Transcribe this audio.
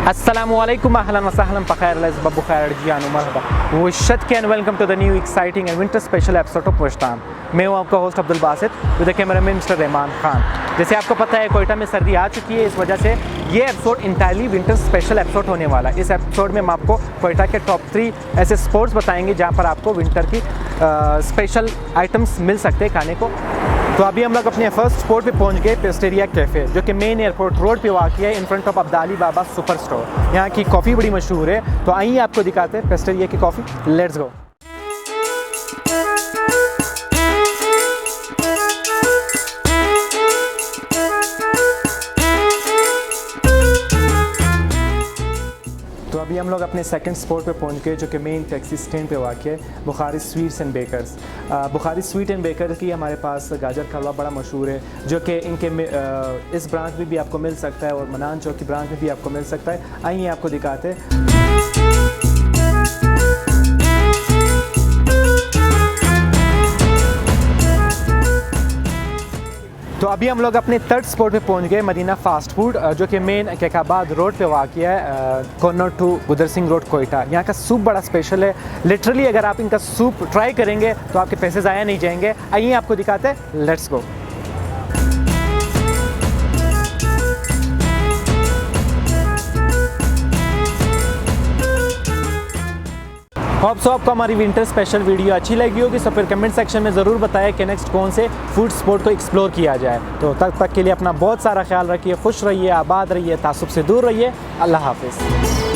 Assalamualaikum, ahlan wa sahlan, pakhair, babu khair, jianu marhaba, वशत के and welcome to the new exciting and winter special episode of वश ताम। मैं हूँ आपका host Abdul Basit with the cameraman mister Rehman Khan. जैसे आपको पता है क्वेटा में सर्दी आ चुकी है, इस वजह से ये episode entirely winter special episode होने वाला है। इस एपिसोड में हम आपको क्वेटा के टॉप 3 ऐसे स्पॉट्स बताएंगे जहाँ पर आपको विंटर की स्पेशल आइटम्स मिल सकते हैं खाने को। तो अभी हम लोग अपने फर्स्ट स्पॉट पे पहुंच गए, पेस्टेरिया कैफ़े, जो कि मेन एयरपोर्ट रोड पे वाक़ है in front of Abdali Baba super store. यहाँ की कॉफ़ी बड़ी मशहूर है, तो आइए आपको दिखाते हैं पेस्टेरिया की कॉफ़ी। Let's go. तो अभी हम लोग अपने सेकंड स्पॉट पे पहुंच गए, जो कि मेन टैक्सी स्टैंड पे वाक़ है, Bukhari sweets and bakers. Bukhari sweet and baker की हमारे पास गाजर का हलवा बड़ा मशहूर है, जो कि इनके इस ब्रांच में भी आपको मिल सकता है और मनान चौक की ब्रांच में भी आपको मिल सकता है। आइए आपको दिखाते हैं। तो अभी हम लोग अपने थर्ड स्पॉट पे पहुंच गए, मदीना फास्ट फूड, जो कि मेन कैकाबाद रोड पे वाक़ है, corner to Gudar Singh road Quetta. यहाँ का सूप बड़ा स्पेशल है। लिटरली अगर आप इनका सूप ट्राई करेंगे तो आपके पैसे ज़ाया नहीं जाएंगे। आइए आपको दिखाते हैं, लेट्स गो। होप सो आपको हमारी विंटर स्पेशल वीडियो अच्छी लगी होगी, तो फिर कमेंट सेक्शन में ज़रूर बताएं कि नेक्स्ट कौन से फूड स्पॉट को एक्सप्लोर किया जाए। तो तब तक के लिए अपना बहुत सारा ख्याल रखिए, खुश रहिए, आबाद रहिए, तासुब से दूर रहिए। अल्लाह हाफिज़।